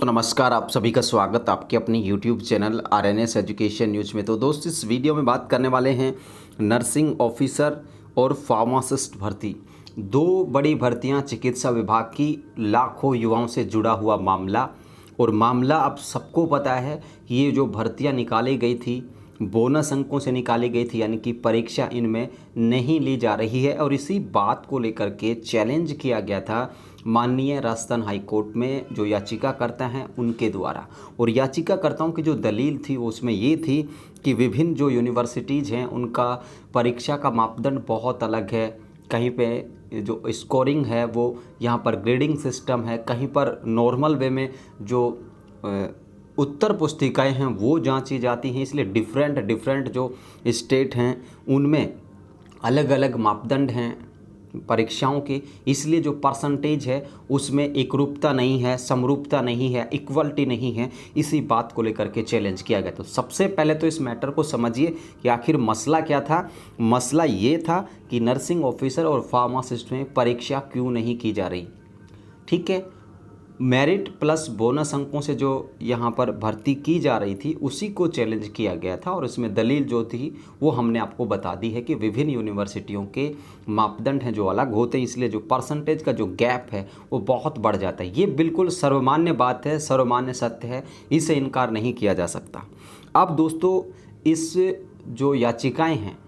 तो नमस्कार, आप सभी का स्वागत आपके अपनी YouTube channel RNS education news में। तो दोस्त, इस वीडियो में बात करने वाले हैं नर्सिंग ऑफिसर और फार्मासिस्ट भर्ती। दो बड़ी भर्तियां चिकित्सा विभाग की, लाखों युवाओं से जुड़ा हुआ मामला। और मामला अब सबको पता है कि ये जो भर्तियां निकाली गई थी बोनस अंकों से निकाली गई थी, यानी कि परीक्षा इनमें नहीं ली जा रही है। और इसी बात को लेकर के चैलेंज किया गया था माननीय राजस्थान हाई कोर्ट में जो याचिकाकर्ता हैं उनके द्वारा। और याचिकाकर्ताओं की जो दलील थी वो उसमें ये थी कि विभिन्न जो यूनिवर्सिटीज़ हैं उनका परीक्षा का मापदंड बहुत अलग है। कहीं पे जो स्कोरिंग है वो यहाँ पर ग्रेडिंग सिस्टम है, कहीं पर नॉर्मल वे में जो उत्तर पुस्तिकाएं हैं वो जांची जाती हैं। इसलिए डिफरेंट जो स्टेट हैं उनमें अलग अलग मापदंड हैं परीक्षाओं के। इसलिए जो परसेंटेज है उसमें एकरूपता नहीं है, समरूपता नहीं है, इक्वलिटी नहीं है। इसी बात को लेकर के चैलेंज किया गया। तो सबसे पहले तो इस मैटर को समझिए कि आखिर मसला क्या था। मसला ये था कि नर्सिंग ऑफिसर और फार्मासिस्ट में परीक्षा क्यों नहीं की जा रही। ठीक है, मेरिट प्लस बोनस अंकों से जो यहाँ पर भर्ती की जा रही थी उसी को चैलेंज किया गया था। और इसमें दलील जो थी वो हमने आपको बता दी है कि विभिन्न यूनिवर्सिटियों के मापदंड हैं जो अलग होते हैं, इसलिए जो परसेंटेज का जो गैप है वो बहुत बढ़ जाता है। ये बिल्कुल सर्वमान्य बात है, सर्वमान्य सत्य है, इसे इनकार नहीं किया जा सकता। अब दोस्तों, इस जो याचिकाएँ हैं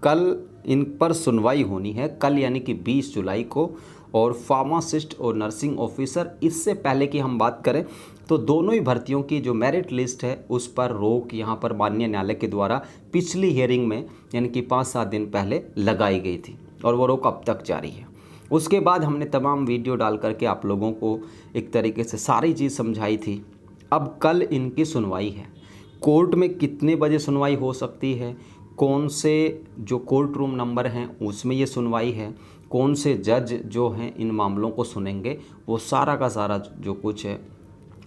कल इन पर सुनवाई होनी है, कल यानी कि 20 जुलाई को। और फार्मासिस्ट और नर्सिंग ऑफिसर, इससे पहले की हम बात करें तो दोनों ही भर्तियों की जो मेरिट लिस्ट है उस पर रोक यहाँ पर माननीय न्यायालय के द्वारा पिछली हियरिंग में यानी कि 5-7 दिन पहले लगाई गई थी और वो रोक अब तक जारी है। उसके बाद हमने तमाम वीडियो डाल करके आप लोगों को एक तरीके से सारी चीज़ समझाई थी। अब कल इनकी सुनवाई है। कोर्ट में कितने बजे सुनवाई हो सकती है, कौन से जो कोर्ट रूम नंबर हैं उसमें ये सुनवाई है, कौन से जज जो हैं इन मामलों को सुनेंगे, वो सारा का सारा जो कुछ है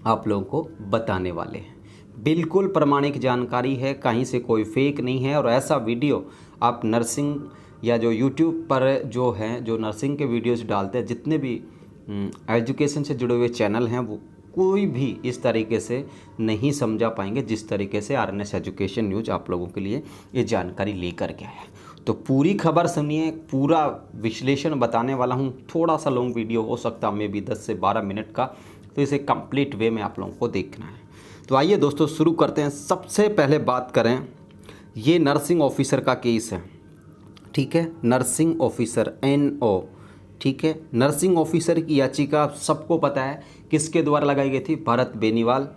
आप लोगों को बताने वाले हैं। बिल्कुल प्रमाणिक जानकारी है, कहीं से कोई फेक नहीं है। और ऐसा वीडियो आप नर्सिंग या जो यूट्यूब पर जो हैं जो नर्सिंग के वीडियोस डालते हैं, जितने भी एजुकेशन से जुड़े हुए चैनल हैं, वो कोई भी इस तरीके से नहीं समझा पाएंगे जिस तरीके से RNS एजुकेशन न्यूज़ आप लोगों के लिए ये जानकारी लेकर के है। तो पूरी खबर सुनिए, पूरा विश्लेषण बताने वाला हूँ। थोड़ा सा लॉन्ग वीडियो हो सकता है, मे भी 10 से 12 मिनट का, तो इसे कंप्लीट वे में आप लोगों को देखना है। तो आइए दोस्तों शुरू करते हैं। सबसे पहले बात करें, ये नर्सिंग ऑफिसर का केस है। ठीक है, नर्सिंग ऑफिसर NO। ठीक है, नर्सिंग ऑफिसर की याचिका सबको पता है किसके द्वारा लगाई गई थी, भरत बेनीवाल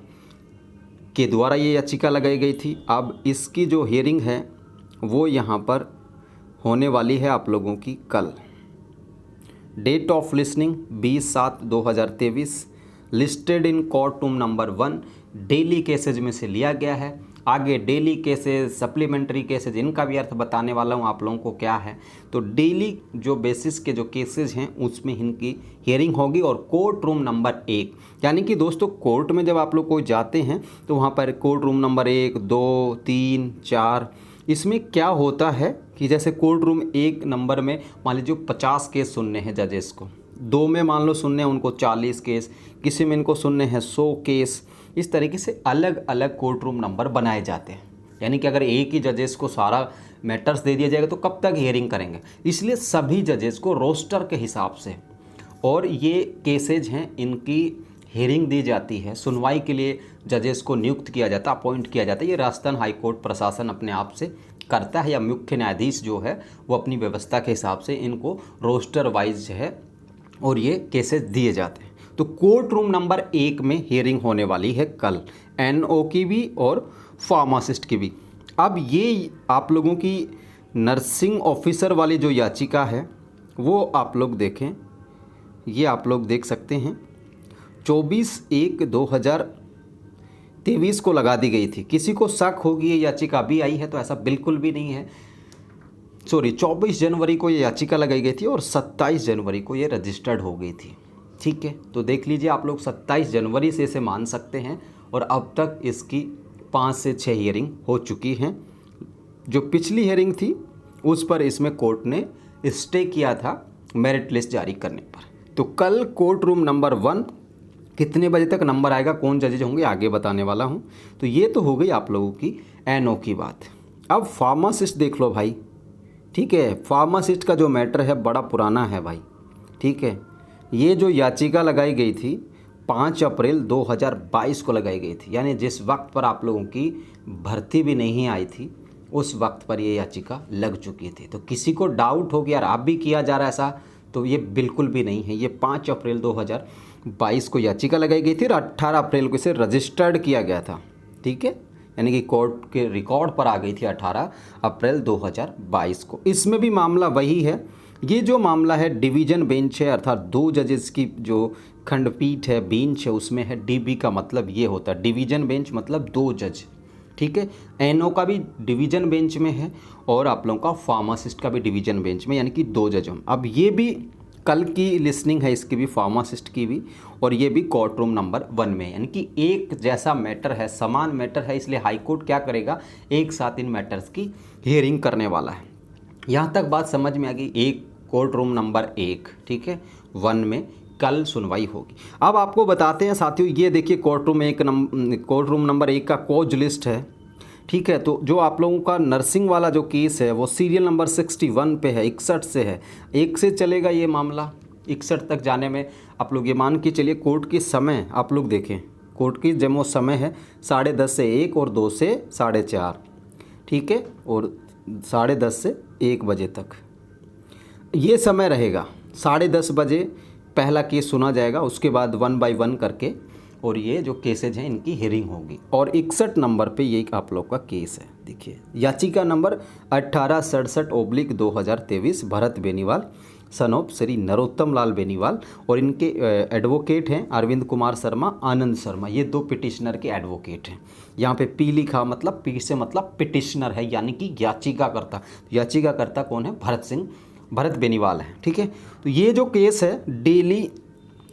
के द्वारा ये याचिका लगाई गई थी। अब इसकी जो हियरिंग है वो यहाँ पर होने वाली है आप लोगों की कल। Date of listening 20/7/2023। Listed in court room number 1। Daily cases में से लिया गया है। आगे डेली केसेज, सप्लीमेंट्री केसेज, इनका भी अर्थ बताने वाला हूँ आप लोगों को क्या है। तो डेली जो बेसिस के जो केसेज हैं उसमें इनकी हियरिंग होगी। और कोर्ट रूम नंबर 1, यानी कि दोस्तों कोर्ट में जब आप लोग कोई जाते हैं तो वहाँ पर कोर्ट रूम नंबर 1, 2, 3, 4, इसमें क्या होता है कि जैसे कोर्ट रूम 1 नंबर में मान लीजिए 50 केस सुनने हैं जजेस को, 2 में मान लो सुनने हैं उनको 40 केस, किसी में इनको सुनने हैं 100 केस। इस तरीके से अलग अलग कोर्ट रूम नंबर बनाए जाते हैं। यानी कि अगर एक ही जजेस को सारा मैटर्स दे दिया जाएगा तो कब तक हियरिंग करेंगे। इसलिए सभी जजेस को रोस्टर के हिसाब से और ये केसेज हैं इनकी हियरिंग दी जाती है। सुनवाई के लिए जजेस को नियुक्त किया जाता है, अपॉइंट किया जाता है। ये राजस्थान हाई कोर्ट प्रशासन अपने आप से करता है, या मुख्य न्यायाधीश जो है वो अपनी व्यवस्था के हिसाब से इनको रोस्टर वाइज है और ये केसेस दिए जाते हैं। तो कोर्ट रूम नंबर 1 में हियरिंग होने वाली है कल, NO की भी और फार्मासिस्ट की भी। अब ये आप लोगों की नर्सिंग ऑफिसर वाली जो याचिका है वो आप लोग देखें, ये आप लोग देख सकते हैं 24/1/2023 को लगा दी गई थी। किसी को शक होगी ये याचिका अभी आई है, तो ऐसा बिल्कुल भी नहीं है। 24 जनवरी को ये याचिका लगाई गई थी और 27 जनवरी को ये रजिस्टर्ड हो गई थी। ठीक है, तो देख लीजिए आप लोग 27 जनवरी से इसे मान सकते हैं। और अब तक इसकी 5 से 6 हियरिंग हो चुकी हैं। जो पिछली हियरिंग थी उस पर इसमें कोर्ट ने स्टे किया था मेरिट लिस्ट जारी करने पर। तो कल कोर्ट रूम नंबर 1 कितने बजे तक नंबर आएगा, कौन जजेज होंगे, आगे बताने वाला हूँ। तो ये तो हो गई आप लोगों की एनओ की बात। अब फार्मासिस्ट देख लो भाई, ठीक है। फार्मासिस्ट का जो मैटर है बड़ा पुराना है भाई, ठीक है। ये जो याचिका लगाई गई थी 5 अप्रैल 2022 को लगाई गई थी, यानी जिस वक्त पर आप लोगों की भर्ती भी नहीं आई थी उस वक्त पर ये याचिका लग चुकी थी। तो किसी को डाउट हो कि यार अब भी किया जा रहा है ऐसा, तो ये बिल्कुल भी नहीं है। ये 5 अप्रैल 2022 को याचिका लगाई गई थी और 18 अप्रैल को इसे रजिस्टर्ड किया गया था, ठीक है। यानी कि कोर्ट के रिकॉर्ड पर आ गई थी 18 अप्रैल 2022 को। इसमें भी मामला वही है। ये जो मामला है डिवीज़न बेंच है, अर्थात 2 जजेस की जो खंडपीठ है, बेंच है, उसमें है। डीबी का मतलब ये होता है, डिवीज़न बेंच मतलब 2 जज, ठीक है। एनओ का भी डिवीज़न बेंच में है और आप लोगों का फार्मासिस्ट का भी डिवीज़न बेंच में, यानी कि 2 जज हम। अब ये भी कल की लिसनिंग है इसकी भी, फार्मासिस्ट की भी, और ये भी कोर्ट रूम नंबर 1 में, यानी कि एक जैसा मैटर है, समान मैटर है, इसलिए हाई कोर्ट क्या करेगा, एक साथ इन मैटर्स की हियरिंग करने वाला है। यहाँ तक बात समझ में आ गई। एक कोर्ट रूम नंबर 1, ठीक है, 1 में कल सुनवाई होगी। अब आपको बताते हैं साथियों, ये देखिए कोर्ट रूम नंबर 1 का कोज लिस्ट है, ठीक है। तो जो आप लोगों का नर्सिंग वाला जो केस है वो सीरियल नंबर 61 पे है, 61 से है। 1 से चलेगा ये मामला, 61 तक जाने में आप लोग ये मान के चलिए। कोर्ट के समय आप लोग देखें, कोर्ट की जब वो समय है 10:30 से 1 और 2 से 4:30, ठीक है, और 10:30 से 1 बजे तक ये समय रहेगा। 10:30 बजे पहला केस सुना जाएगा, उसके बाद 1 बाय 1 करके और ये जो केसेज हैं इनकी हियरिंग होगी। और 61 नंबर पे ये आप लोग का केस है, देखिए याचिका number 1867/2023 Bharat Beniwal son of Shri Narottam Lal Beniwal, और इनके एडवोकेट हैं अरविंद कुमार शर्मा, आनंद शर्मा। ये 2 पिटिशनर के एडवोकेट हैं। यहाँ पे पी लिखा, मतलब पी से मतलब पिटिशनर है, यानी कि याचिकाकर्ता। याचिकाकर्ता कौन है, भरत बेनीवाल है, ठीक है। तो ये जो केस है डेली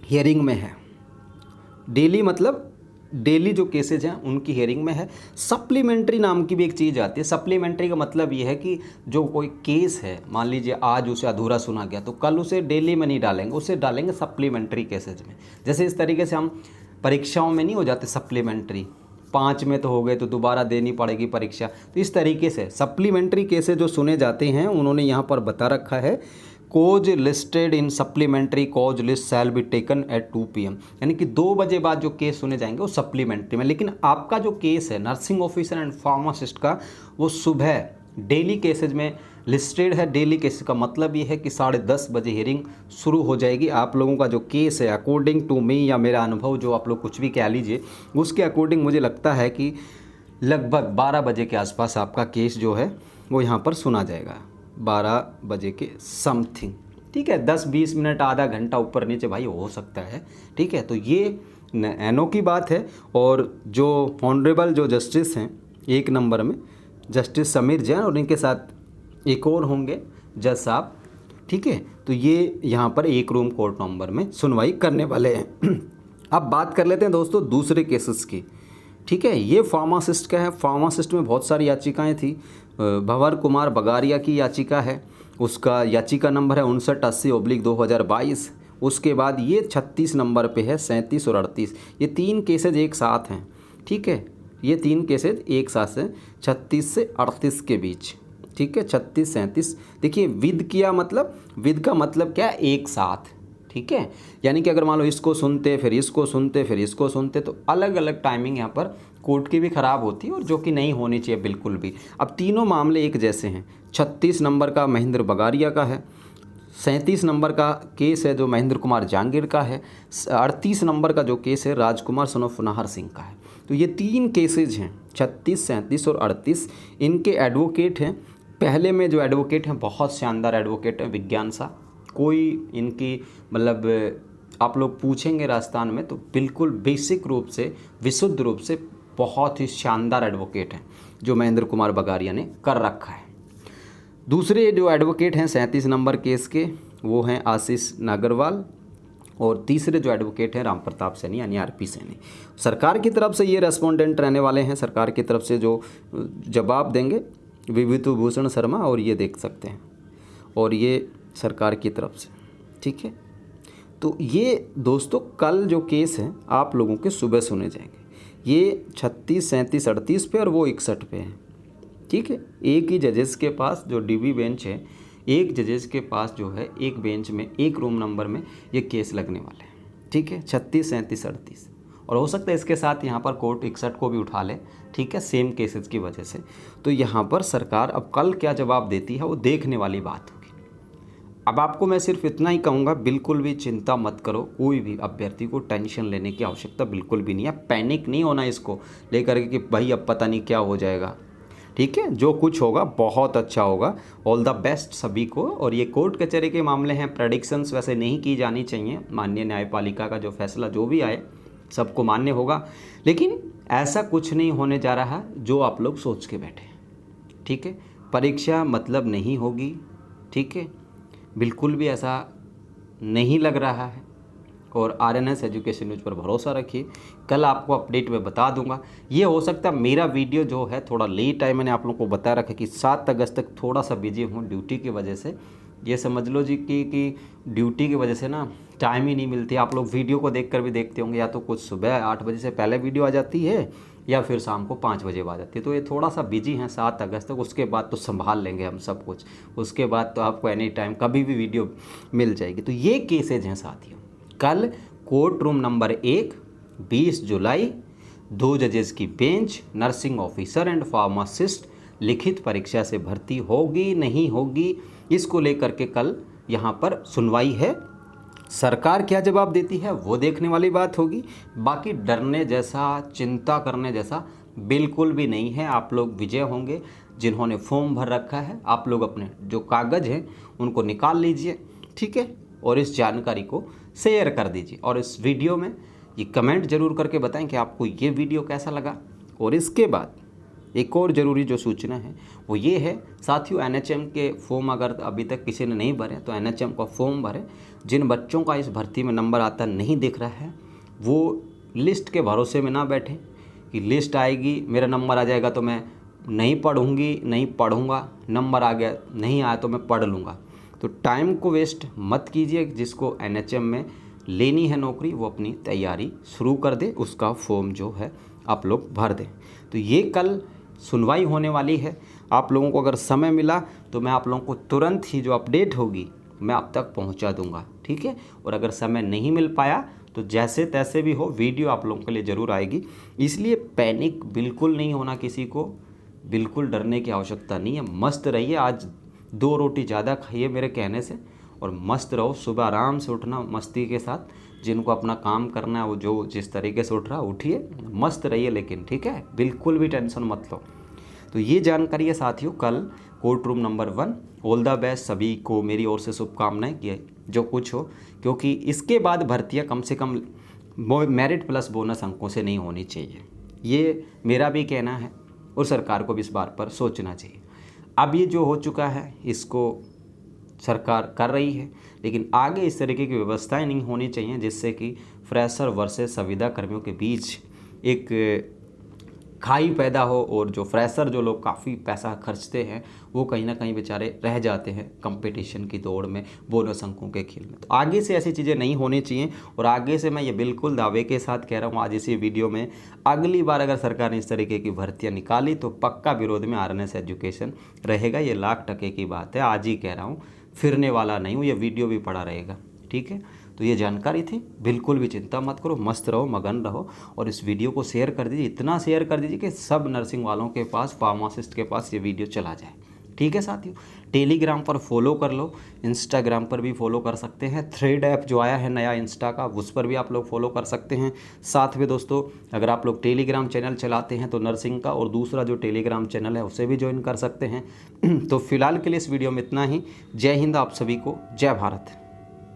हियरिंग में है। डेली मतलब डेली जो केसेज हैं उनकी हियरिंग में है। सप्लीमेंट्री नाम की भी एक चीज़ आती है। सप्लीमेंट्री का मतलब ये है कि जो कोई केस है, मान लीजिए आज उसे अधूरा सुना गया तो कल उसे डेली में नहीं डालेंगे, उसे डालेंगे सप्लीमेंट्री केसेज में। जैसे इस तरीके से हम परीक्षाओं में नहीं हो जाते सप्लीमेंट्री, 5 में तो हो गए तो दोबारा देनी पड़ेगी परीक्षा। तो इस तरीके से सप्लीमेंट्री केसेज जो सुने जाते हैं, उन्होंने यहाँ पर बता रखा है cause listed in supplementary cause list shall be taken at 2 PM, यानी कि 2 बजे बाद जो केस सुने जाएंगे वो सप्लीमेंट्री में। लेकिन आपका जो केस है नर्सिंग ऑफिसर एंड फार्मासिस्ट का, वो सुबह डेली केसेज में लिस्टेड है। डेली केस का मतलब ये है कि 10:30 बजे हियरिंग शुरू हो जाएगी। आप लोगों का जो केस है अकॉर्डिंग टू मी, या मेरा अनुभव, जो आप लोग कुछ भी कह लीजिए, उसके अकॉर्डिंग मुझे लगता है कि लगभग 12 बजे के आसपास आपका केस जो है वो यहाँ पर सुना जाएगा, 12 बजे के समथिंग, ठीक है। 10-20 मिनट, आधा घंटा ऊपर नीचे भाई हो सकता है, ठीक है। तो ये एनओ की बात है। और जो ऑनरेबल जो जस्टिस हैं 1 नंबर में जस्टिस समीर जैन, और इनके साथ एक और होंगे जज साहब, ठीक है। तो ये यहाँ पर 1 रूम कोर्ट नंबर में सुनवाई करने वाले हैं। अब बात कर लेते हैं दोस्तों दूसरे केसेस की, ठीक है। ये फार्मासिस्ट का है। फार्मासिस्ट में बहुत सारी याचिकाएं थी। भंवर कुमार बगारिया की याचिका है, उसका याचिका नंबर है 5980/2022। उसके बाद ये 36 नंबर पे है, 37 और 38। ये 3 केसेज एक साथ हैं, ठीक है। ये 3 केसेज एक साथ हैं 36 से 38 के बीच, ठीक है। 36-37 देखिए, विद का मतलब क्या है, एक साथ, ठीक है। यानी कि अगर मान लो इसको सुनते फिर इसको सुनते फिर इसको सुनते, तो अलग अलग टाइमिंग यहाँ पर कोर्ट की भी ख़राब होती है, और जो कि नहीं होनी चाहिए बिल्कुल भी। अब तीनों मामले एक जैसे हैं। 36 नंबर का महेंद्र बगारिया का है, 37 नंबर का केस है जो महेंद्र कुमार जहांगीर का है, 38 नंबर का जो केस है राजकुमार सन ऑफ नाहर सिंह का है। तो ये 3 केसेज हैं, 36, 37 और 38। इनके एडवोकेट हैं। पहले में जो एडवोकेट हैं बहुत शानदार एडवोकेट है, विज्ञान सा, कोई इनकी मतलब आप लोग पूछेंगे राजस्थान में तो बिल्कुल बेसिक रूप से, विशुद्ध रूप से बहुत ही शानदार एडवोकेट हैं जो महेंद्र कुमार बगारिया ने कर रखा है। दूसरे जो एडवोकेट हैं 37 नंबर केस के, वो हैं आशीष नागरवाल, और तीसरे जो एडवोकेट हैं राम प्रताप सैनी यानी RP सैनी। सरकार की तरफ से ये रेस्पोंडेंट रहने वाले हैं। सरकार की तरफ से जो जवाब देंगे विभूति भूषण शर्मा, और ये देख सकते हैं, और ये सरकार की तरफ से, ठीक है। तो ये दोस्तों कल जो केस हैं आप लोगों के सुबह सुने जाएंगे। ये 36, 37, 38 पे और वो 61 पे है। ठीक है, एक ही जजेस के पास जो डीबी बेंच है, एक जजेस के पास जो है एक बेंच में एक रूम नंबर में ये केस लगने वाले हैं। ठीक है, 36, 37, 38 और हो सकता है इसके साथ यहाँ पर कोर्ट 61 को भी उठा ले। ठीक है, सेम केसेस की वजह से। तो यहाँ पर सरकार अब कल क्या जवाब देती है वो देखने वाली बात होगी। अब आपको मैं सिर्फ इतना ही कहूँगा, बिल्कुल भी चिंता मत करो, कोई भी अभ्यर्थी को टेंशन लेने की आवश्यकता बिल्कुल भी नहीं है। पैनिक नहीं होना इसको लेकर के कि भाई अब पता नहीं क्या हो जाएगा। ठीक है, जो कुछ होगा बहुत अच्छा होगा। ऑल द बेस्ट सभी को। और ये कोर्ट कचहरी के मामले हैं, प्रेडिक्शंस वैसे नहीं की जानी चाहिए। माननीय न्यायपालिका का जो फैसला जो भी आए सबको मान्य होगा, लेकिन ऐसा कुछ नहीं होने जा रहा जो आप लोग सोच के बैठे। ठीक है, परीक्षा मतलब नहीं होगी। ठीक है, बिल्कुल भी ऐसा नहीं लग रहा है। और आरएनएस एजुकेशन न्यूज़ पर भरोसा रखिए, कल आपको अपडेट में बता दूंगा। ये हो सकता है मेरा वीडियो जो है थोड़ा लेट आए, मैंने आप लोगों को बताया रखा कि 7 अगस्त तक थोड़ा सा बिजी हूँ ड्यूटी की वजह से। ये समझ लो जी कि ड्यूटी की वजह से ना टाइम ही नहीं मिलती। आप लोग वीडियो को देख कर भी देखते होंगे, या तो कुछ सुबह 8 बजे से पहले वीडियो आ जाती है या फिर शाम को 5 बजे आ जाती है। तो ये थोड़ा सा बिजी हैं 7 अगस्त तक, उसके बाद तो संभाल लेंगे हम सब कुछ। उसके बाद तो आपको एनी टाइम कभी भी वीडियो मिल जाएगी। तो ये केसेज हैं साथियों। कल कोर्ट रूम नंबर 1, 20 जुलाई, 2 जजेस की bench, nursing officer and pharmacist लिखित परीक्षा से भर्ती होगी नहीं होगी, इसको लेकर के कल यहाँ पर सुनवाई है। सरकार क्या जवाब देती है वो देखने वाली बात होगी। बाकी डरने जैसा, चिंता करने जैसा बिल्कुल भी नहीं है। आप लोग विजय होंगे। जिन्होंने फॉर्म भर रखा है, आप लोग अपने जो कागज़ हैं उनको निकाल लीजिए। ठीक है, और इस जानकारी को शेयर कर दीजिए। और इस वीडियो में ये कमेंट ज़रूर करके बताएं कि आपको ये वीडियो कैसा लगा। और इसके बाद एक और ज़रूरी जो सूचना है वो ये है साथियों, एनएचएम के फॉर्म अगर अभी तक किसी ने नहीं भरे तो एनएचएम का फॉर्म भरें। जिन बच्चों का इस भर्ती में नंबर आता नहीं दिख रहा है वो लिस्ट के भरोसे में ना बैठे कि लिस्ट आएगी मेरा नंबर आ जाएगा तो मैं नहीं पढ़ूंगी, नहीं पढ़ूंगा, नंबर आ गया नहीं आया तो मैं पढ़ लूँगा। तो टाइम को वेस्ट मत कीजिए। जिसको एनएचएम में लेनी है नौकरी वो अपनी तैयारी शुरू कर दे, उसका फॉर्म जो है आप लोग भर दें। तो ये कल सुनवाई होने वाली है। आप लोगों को अगर समय मिला तो मैं आप लोगों को तुरंत ही जो अपडेट होगी मैं आप तक पहुंचा दूंगा। ठीक है, और अगर समय नहीं मिल पाया तो जैसे तैसे भी हो वीडियो आप लोगों के लिए ज़रूर आएगी। इसलिए पैनिक बिल्कुल नहीं होना, किसी को बिल्कुल डरने की आवश्यकता नहीं है। मस्त रहिए, आज 2 रोटी ज़्यादा खाइए मेरे कहने से, और मस्त रहो। सुबह आराम से उठना मस्ती के साथ। जिनको अपना काम करना है वो जो जिस तरीके से उठ रहा है उठिए, मस्त रहिए। लेकिन ठीक है, बिल्कुल भी टेंशन मत लो। तो ये जानकारी है साथियों कल court room number 1। All the best सभी को मेरी ओर से शुभकामनाएं कि जो कुछ हो, क्योंकि इसके बाद भर्तियाँ कम से कम मेरिट प्लस बोनस अंकों से नहीं होनी चाहिए। ये मेरा भी कहना है और सरकार को भी इस बात पर सोचना चाहिए। अब ये जो हो चुका है इसको सरकार कर रही है, लेकिन आगे इस तरीके की व्यवस्थाएं नहीं होनी चाहिए जिससे कि फ्रेशर वर्सेस संविदा कर्मियों के बीच एक खाई पैदा हो, और जो फ्रेशर जो लोग काफ़ी पैसा खर्चते हैं वो कहीं ना कहीं बेचारे रह जाते हैं कंपटीशन की दौड़ में, बोनस अंकों के खेल में। तो आगे से ऐसी चीज़ें नहीं होनी चाहिए। और आगे से मैं ये बिल्कुल दावे के साथ कह रहा हूँ आज इसी वीडियो में, अगली बार अगर सरकार ने इस तरीके की भर्तियाँ निकाली तो पक्का विरोध में आरएनएस एजुकेशन रहेगा। ये लाख टके की बात है, आज ही कह रहा हूँ, फिरने वाला नहीं हूँ। ये वीडियो भी पड़ा रहेगा। ठीक है, तो ये जानकारी थी, बिल्कुल भी चिंता मत करो, मस्त रहो, मगन रहो। और इस वीडियो को शेयर कर दीजिए, इतना शेयर कर दीजिए कि सब नर्सिंग वालों के पास, फार्मासिस्ट के पास ये वीडियो चला जाए। ठीक है साथियों, टेलीग्राम पर फॉलो कर लो, इंस्टाग्राम पर भी फॉलो कर सकते हैं। थ्रेड ऐप जो आया है नया इंस्टा का, उस पर भी आप लोग फॉलो कर सकते हैं। साथ में दोस्तों अगर आप लोग टेलीग्राम चैनल चलाते हैं तो नर्सिंग का, और दूसरा जो टेलीग्राम चैनल है उसे भी ज्वाइन कर सकते हैं। तो फिलहाल के लिए इस वीडियो में इतना ही। जय हिंद आप सभी को, जय भारत।